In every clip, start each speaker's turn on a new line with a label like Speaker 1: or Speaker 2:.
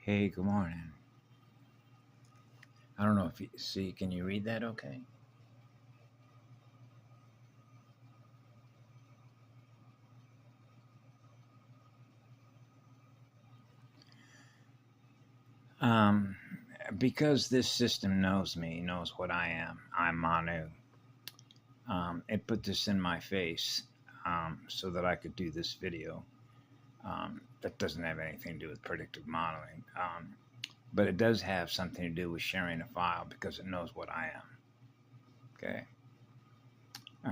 Speaker 1: Hey, good morning. I don't know if you see, can you read that okay? Um, because this system knows me, knows what I am. I'm Manu. It put this in my face so that I could do this video. That doesn't have anything to do with predictive modeling, but it does have something to do with sharing a file because it knows what I am. Okay,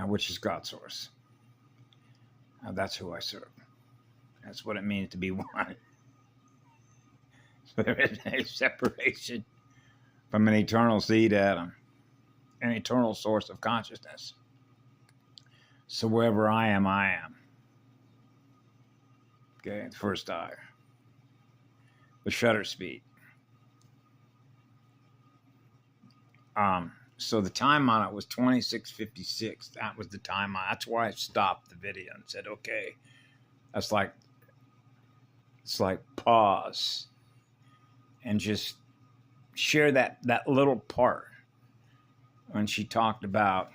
Speaker 1: which is God source. That's who I serve. That's what it means to be one. So there is a separation from an eternal seed atom, an eternal source of consciousness. So wherever I am, I am. Okay, the first eye, the shutter speed. So the time on it was 26:56. That was the time. That's why I stopped the video and said, okay, it's like pause and just share that little part when she talked about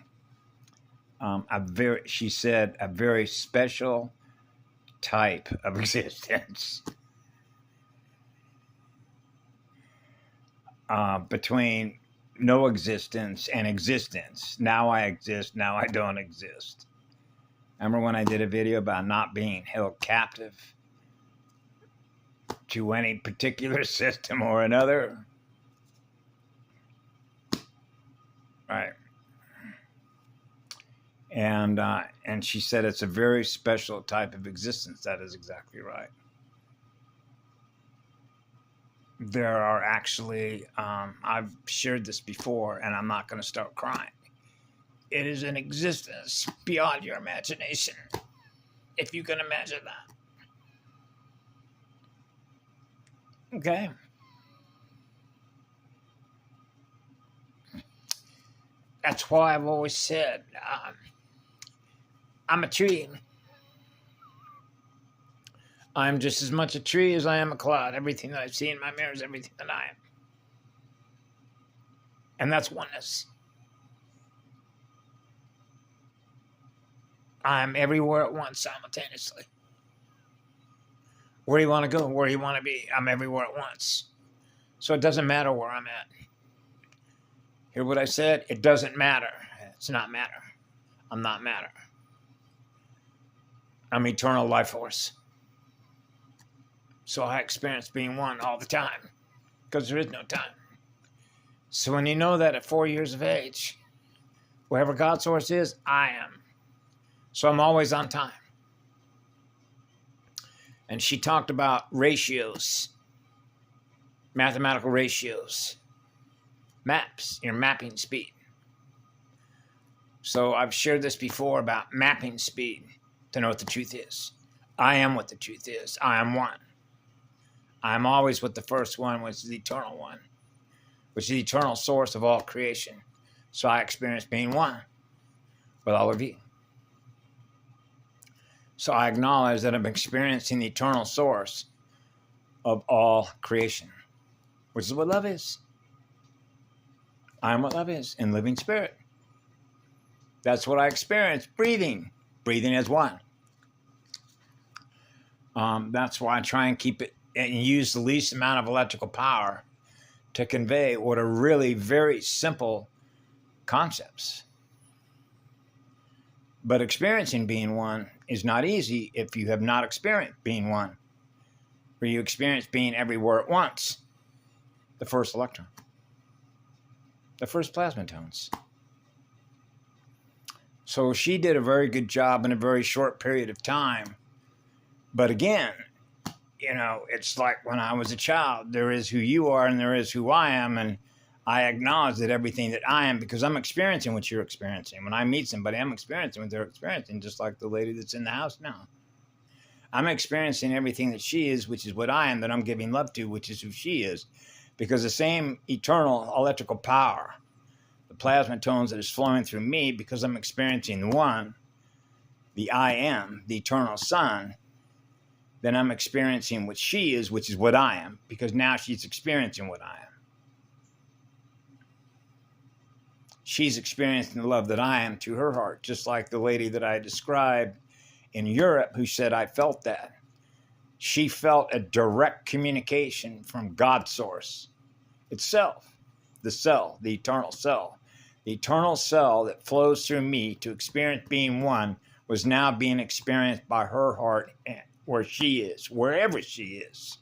Speaker 1: she said a very special type of existence between no existence and existence. Now I exist, now I don't exist. Remember when I did a video about not being held captive to any particular system or another? Right. And she said it's a very special type of existence. That is exactly right. There are actually, I've shared this before, and I'm not going to start crying. It is an existence beyond your imagination, if you can imagine that. Okay? That's why I've always said, I'm a tree. I'm just as much a tree as I am a cloud. Everything that I see in my mirror is everything that I am. And that's oneness. I'm everywhere at once simultaneously. Where do you want to go? Where do you want to be? I'm everywhere at once. So it doesn't matter where I'm at. Hear what I said? It doesn't matter. It's not matter. I'm not matter. I'm eternal life force. So I experience being one all the time because there is no time. So when you know that at 4 years of age, wherever God source is, I am. So I'm always on time. And she talked about ratios, mathematical ratios, maps, your mapping speed. So I've shared this before about mapping speed to know what the truth is. I am what the truth is. I am one. I'm always with the first one, which is the eternal one, which is the eternal source of all creation. So I experience being one with all of you. So I acknowledge that I'm experiencing the eternal source of all creation, which is what love is. I am what love is in living spirit. That's what I experience, breathing as one. That's why I try and keep it and use the least amount of electrical power to convey what are really very simple concepts. But experiencing being one is not easy if you have not experienced being one, where you experience being everywhere at once. The first electron, the first plasma tones. So she did a very good job in a very short period of time. But again, you know, it's like when I was a child, there is who you are and there is who I am. And I acknowledge that everything that I am, because I'm experiencing what you're experiencing. When I meet somebody, I'm experiencing what they're experiencing, just like the lady that's in the house now. I'm experiencing everything that she is, which is what I am, that I'm giving love to, which is who she is. Because the same eternal electrical power, the plasma tones that is flowing through me, because I'm experiencing the one, the I am, the eternal sun, then I'm experiencing what she is, which is what I am, because now she's experiencing what I am. She's experiencing the love that I am to her heart, just like the lady that I described in Europe who said, I felt that. She felt a direct communication from God's source itself, the cell, the eternal cell. The eternal cell that flows through me to experience being one was now being experienced by her heart where she is, wherever she is.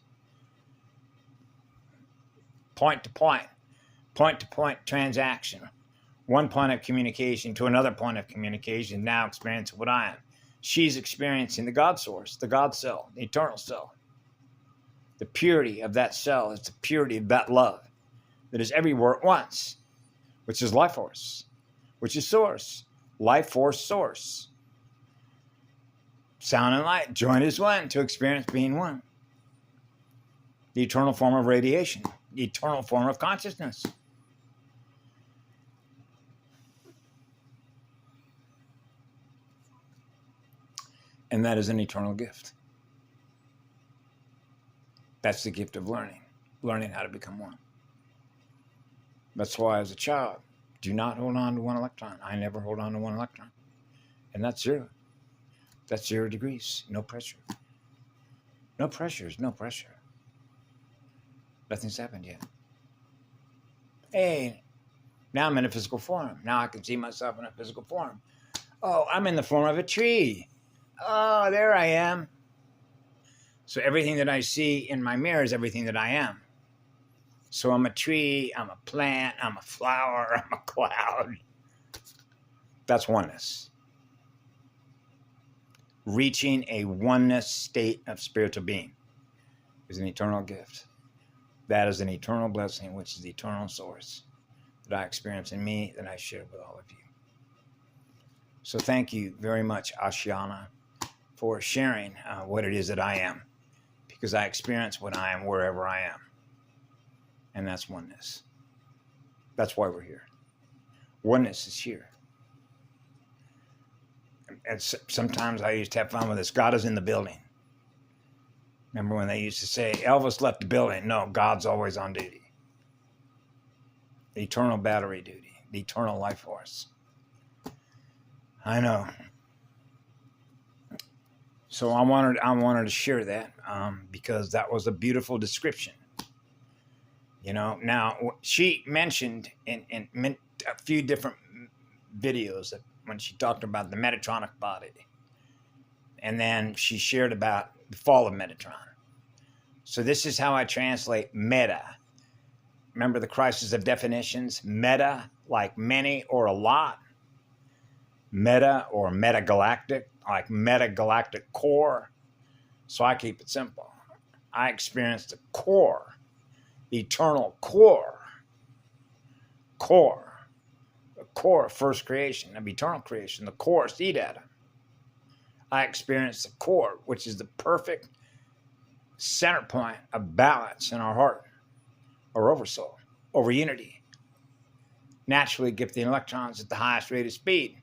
Speaker 1: Point to point transaction. One point of communication to another point of communication, now experiencing what I am. She's experiencing the God source, the God cell, the eternal cell. The purity of that cell is the purity of that love that is everywhere at once, which is life force, which is source, life force source. Sound and light join as one to experience being one. The eternal form of radiation, the eternal form of consciousness. And that is an eternal gift. That's the gift of learning how to become one. That's why as a child, do not hold on to one electron. I never hold on to one electron. And that's zero. That's 0 degrees. No pressure. No pressure is no pressure. Nothing's happened yet. Hey, now I'm in a physical form. Now I can see myself in a physical form. Oh, I'm in the form of a tree. Oh, there I am. So everything that I see in my mirror is everything that I am. So I'm a tree, I'm a plant, I'm a flower, I'm a cloud. That's oneness. Reaching a oneness state of spiritual being is an eternal gift. That is an eternal blessing, which is the eternal source that I experience in me, that I share with all of you. So thank you very much, Ashiana, for sharing what it is that I am, because I experience what I am wherever I am. And that's oneness. That's why we're here. Oneness is here. And sometimes I used to have fun with this. God is in the building. Remember when they used to say, Elvis left the building? No, God's always on duty. The eternal battery duty. The eternal life force. I know. So I wanted to share that because that was a beautiful description. You know, now she mentioned in a few different videos that when she talked about the Metatronic body, and then she shared about the fall of Metatron. So this is how I translate meta. Remember the crisis of definitions? Meta, like many or a lot. Meta or metagalactic, like metagalactic core. So I keep it simple. I experience the core, the eternal core. The core of first creation, of eternal creation, the core seed atom. I experience the core, which is the perfect center point of balance in our heart, or oversoul, over unity. Naturally gifting electrons at the highest rate of speed.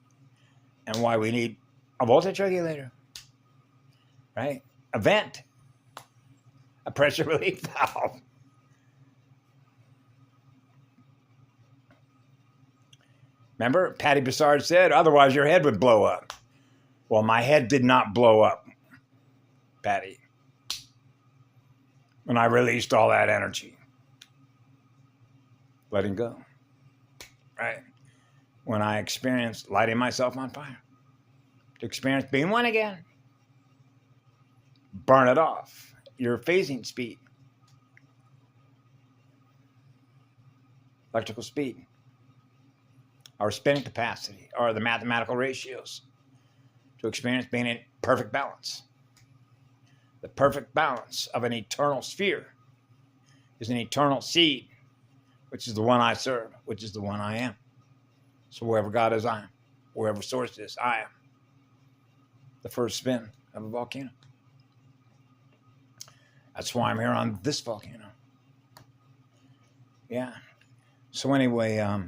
Speaker 1: And why we need a voltage regulator, right? A vent, a pressure relief valve. Remember, Patty Bessard said, otherwise your head would blow up. Well, my head did not blow up, Patty, when I released all that energy. Letting go, right? When I experienced lighting myself on fire, to experience being one again. Burn it off. Your phasing speed. Electrical speed. Our spinning capacity, or the mathematical ratios, to experience being in perfect balance. The perfect balance of an eternal sphere is an eternal seed, which is the one I serve, which is the one I am. So wherever God is, I am. Wherever source is, I am. The first spin of a volcano. That's why I'm here on this volcano. Yeah. So anyway, I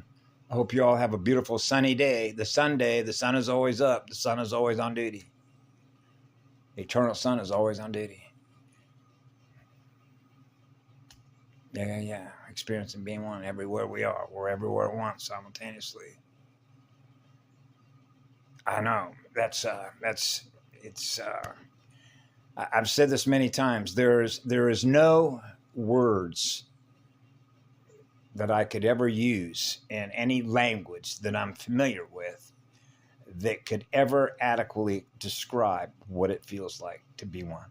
Speaker 1: hope you all have a beautiful sunny day. The sun is always up. The sun is always on duty. The eternal sun is always on duty. Yeah. Experiencing being one everywhere we are. We're everywhere at once simultaneously. I know. It's. I've said this many times. There is no words that I could ever use in any language that I'm familiar with that could ever adequately describe what it feels like to be one.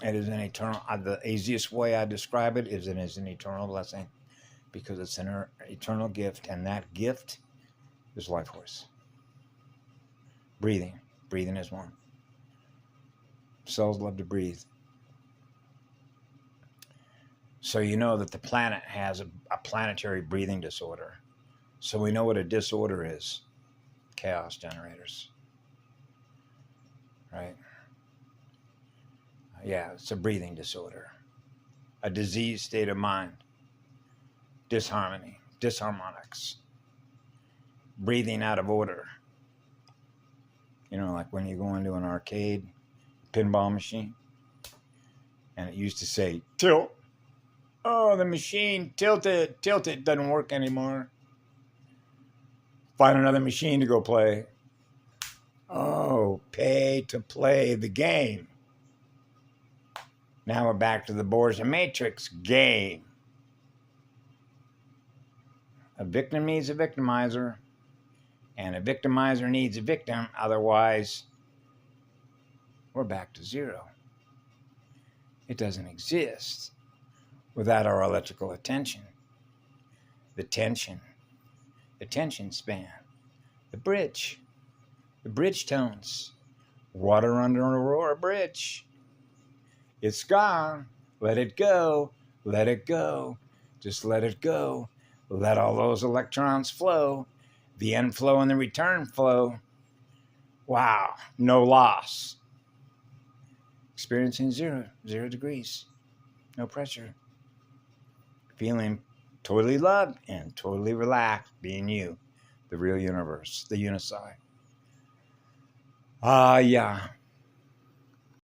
Speaker 1: It is an eternal, the easiest way I describe it is it is an eternal blessing because it's an eternal gift, and that gift is life force. Breathing. Breathing is one. Cells love to breathe. So you know that the planet has a planetary breathing disorder. So we know what a disorder is. Chaos generators. Right? Yeah, it's a breathing disorder. A diseased state of mind. Disharmony. Disharmonics. Breathing out of order. You know, like when you go into an arcade pinball machine and it used to say, tilt. Oh, the machine tilted. Doesn't work anymore. Find another machine to go play. Oh, pay to play the game. Now we're back to the Boers and Matrix game. A victim needs a victimizer, and a victimizer needs a victim. Otherwise, we're back to zero. It doesn't exist without our electrical attention, the tension span, the bridge tones, water under an Aurora bridge. It's gone. Let it go. Let it go. Just let it go. Let all those electrons flow. The end flow and the return flow. Wow. No loss. Experiencing 0 degrees. No pressure. Feeling totally loved and totally relaxed. Being you. The real universe. The Unisci. Yeah.